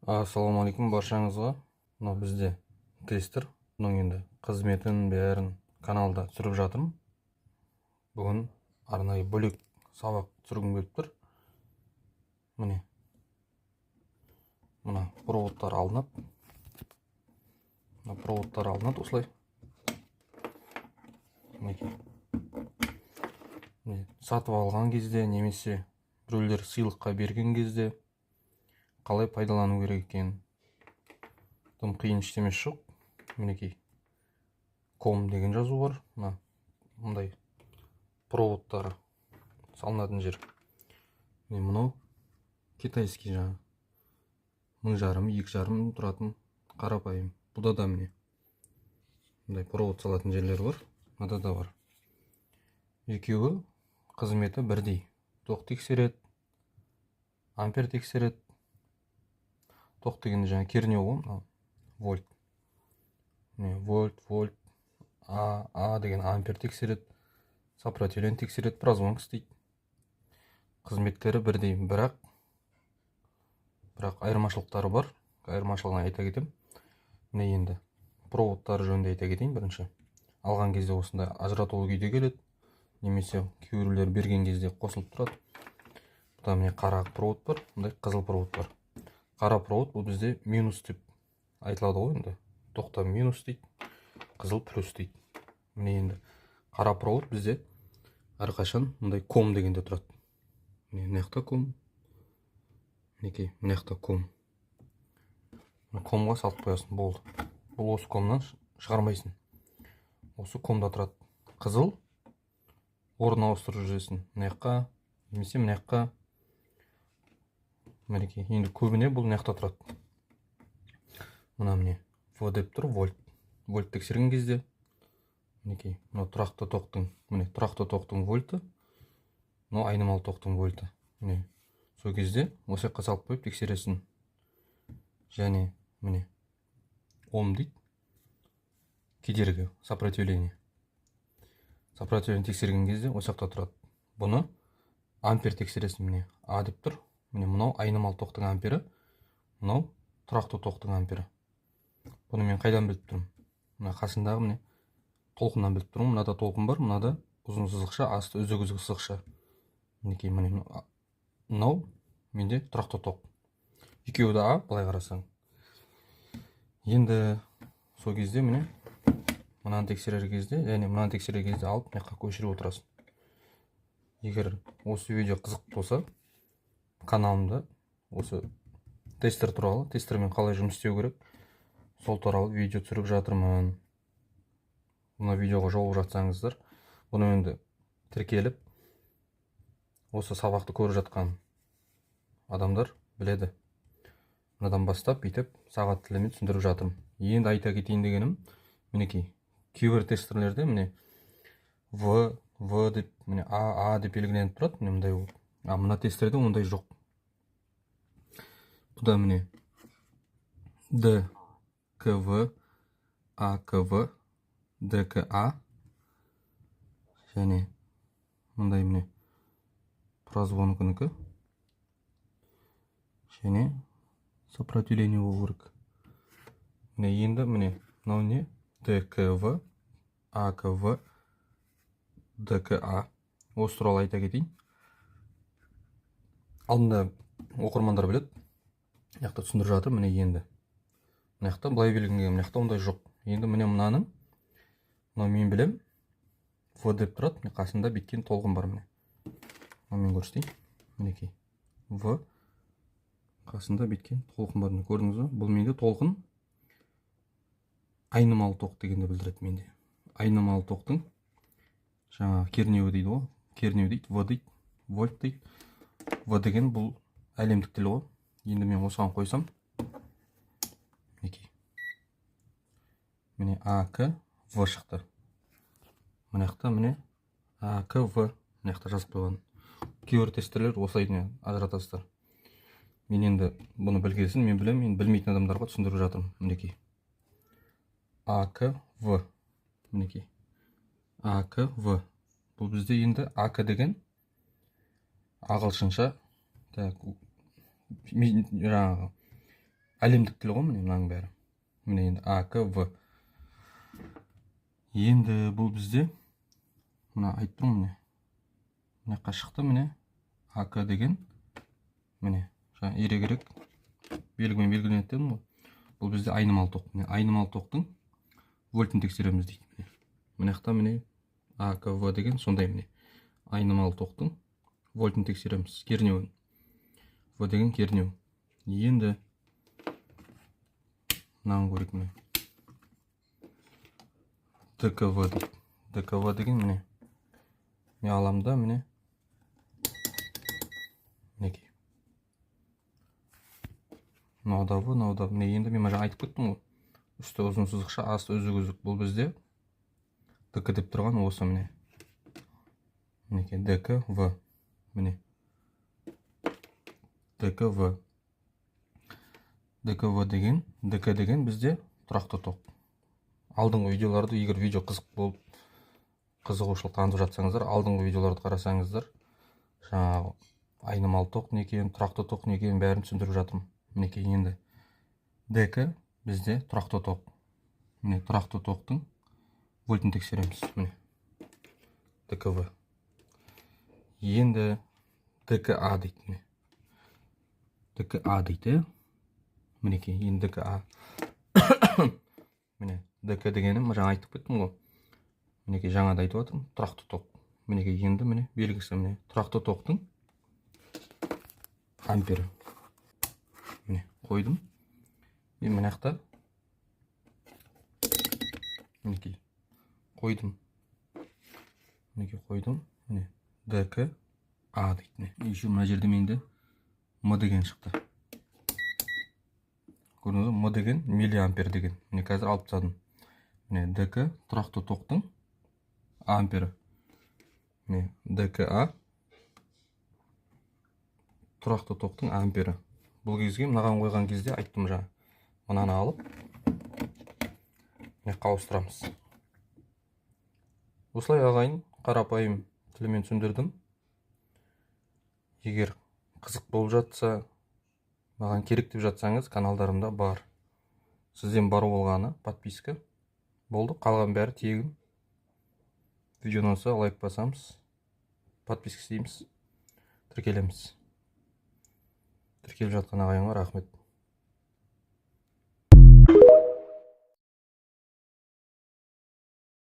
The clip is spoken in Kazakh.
Ассалаумағалейкум баршаңызға. Мына бізде тестер. Бұның енді қызметін бәрін каналда түсіріп жатырмын. Бүгін арнайы бөлек сабақ түсіргім келіп тұр. Міне мына проводтар алынады. Мына проводтар алынады осылай. Сатып алған кезде немесе біреулер сыйлыққа берген кезде қалай пайдалану керек екен. Тым қиын ештемесі жоқ. Мінекей ком деген жазу бар. Мындай проводтары салынатын жер. Мынау китайский жаңа 1,5-2,5 тұратын қарапайым. Бұда да міне мындай провод салатын жерлер бар. Мында да бар. Екеуі қызметі бірдей. Тоқ тексереді, ампер тексереді. Тоқ дегенде жаңа кернеу ғой, вольт. Вольт, А деген ампер тексереді, сопротивление тексереді, прозвонка істейді. Қызметтері бірдей, бірақ айырмашылықтары бар. Айырмашылығын айта кетем. Міне енді проводтары жөнінде айта кетейін. Бірінші, алған кезде осындай ажыратулы күйде келеді, немесе кейбіреулер берген кезде қосылып тұрады. Бұда міне қара провод бар, мындай қызыл провод бар. Қара провод бұл бізде минус деп айтылады ғой енді. Тоқта минус дейді, қызыл плюс дейді. Міне енді қара провод бізде әрқашан мындай ком дегенде тұрады. Міне мына ком, мінекей мына ком. Комға салып қоясың, болды. Бұл осы комнан шығармайсың. Осы комда тұрады. Қызыл орын ауыстырып жүресің. Мына немесе мына. Мінекей енді көбіне бұл мына тұрады. Міне В деп тұр, вольт. Вольт тексерген кезде мінекей мына тұрақты тоқтың вольты, мына айнымалы тоқтың вольты. Міне сол кезде осы жаққа салып қойып тексересің. Және міне ом дейді, кедергі, сопротивление. Сопротивление тексерген кезде осы жақта тұрады. Бұны ампер тексересің. Міне А деп тұр. Міне мынау айнымалы тоқтың ампері, мынау тұрақты тоқтың ампері. Бұны мен қайдан біліп тұрмын? Мына қасындағы міне толқыннан біліп тұрмын. Мынада толқын бар, мынада ұзын сызықша, асты үзік сызықша. Мінекей міне мынау менде тұрақты тоқ. Екеуі де А, былай қарасаң. Енді сол кезде міне мынаны тексерер кезде, және мынаны тексерер кезде алып мына жаққа көшіріп отырасың. Егер осы видео қызық болса, каналымда осы тестер туралы, тестермен қалай жұмыс істеу керек, сол туралы видео түсіріп жатырмын. Мына видеоға жолығып жатсаңыздар, бұны енді тіркеліп, осы сабақты көріп жатқан адамдар біледі. Мынадан бастап бүйтіп сағат тілімен түсіндіріп жатырмын. Енді айта кетейін дегенім, мінекей кейбір тестерлерде міне В деп, міне А деп белгіленіп тұрады, міне мындай болып. Мына тестерде ондай жоқ. Бұда міне ДКВ, АКВ, ДКА, және мындай міне прозвонкінікі, және сопротивление болу керек. Міне енді міне мынау не? ДКВ, АКВ, ДКА. Осы туралы айта кетейін. Алдында оқырмандар біледі. Мына түсіндіріп жатыр. Міне енді мына былай белгіленген, мына ондай жоқ. Енді міне мынаның, мынау мен білем, В деп тұрады. Міне қасында біткен толқын бар. Міне мен көрсетейін. Мінекей В қасында біткен толқын бар. Көрдіңіз бе? Бұл менде толқын айнымалы тоқ дегенді білдіреді менде. Айнымалы тоқтың жаңа кернеуі дейді ғой. Кернеу дейді, В дейді, вольт дейді. В деген бұл әлемдік тіл ғой. Енді мен осыған қойсам, міне АК В шықты. Міне АК В жазып қойған. Кейбір тестерлер осылай ажыратасыздар. Мен енді бұны білгесін, мен білем, мен білмейтін адамдарға түсіндіріп жатырмын. Мінекей АК В. Мінекей АК В. Бұл бізде енді АК деген ағылшынша жаңағы әлемдік тіл ғой міне мынаның бәрі. Міне енді А, К, В. Енді бұл бізде мына айтып тұрмын міне. Мына жаққа шықты міне А, К деген міне жаңа ерек белгімен белгіленеді дедім ғой. Бұл бізде айнымалы ток. Міне айнымалы токтың вольтін тексереміз дейді. Міне жақта міне А, К, В деген сондай міне. Айнымалы токтың вольтін тексереміз. Кернеуін. В деген кернеу. Енді мынаны көрейік міне. ДКВ дейді. ДКВ деген міне. Міне аламда міне. Мінекей. Мынау да міне енді мен жаңа айтып кеттім ғой. Үсті ұзын сызықша, асты үзік. Бұл бізде ДК деп тұрған осы міне. Мінекей ДКВ. Міне. ДКВ. ДКВ деген, ДК деген бізде тұрақты ток. Алдыңғы видеоларды, егер видео қызық болып, қызығушылық танытып жатсаңыздар, алдыңғы видеоларды қарасаңыздар, жаңағы айнымалы ток не екенін, тұрақты ток не екенін бәрін түсіндіріп жатырмын. Мінекей енді ДК бізде тұрақты ток. Міне тұрақты токтың вольтін тексереміз. Міне ДКВ. Енді ДКА дейді. ДКА дейді. Мінекей енді ДКА. Міне ДК дегенім жаңа айтып кеттім ғой. Мінекей жаңада айтып жатырмын, тұрақты ток. Мінекей енді міне белгісі міне тұрақты токтың ампері. Міне қойдым. Мен мына жақта мінекей қойдым. Мінекей қойдым. Міне ДКА дейді. Еще мына жерде менде М деген шықты. Көрдіңіз бе? М деген миллиампер деген. Міне қазір алып тастадым. Міне ДК тұрақты токтың ампері. Міне ДКА тұрақты токтың ампері. Бұл кезге мынаған қойған кезде айттым жаңа. Мынаны алып міне қауыстырамыз. Осылай ағайын қарапайым тілмен түсіндірдім. Егер қызық болып жатса, маған керек деп жатсаңыз, каналдарымда бар. Сізден бар болғаны подписка. Болды, қалған бәрі тегін. Видео ұнаса лайк басамыз, подписка істейміз, тіркелеміз. Тіркеліп жатқан ағайынға рахмет.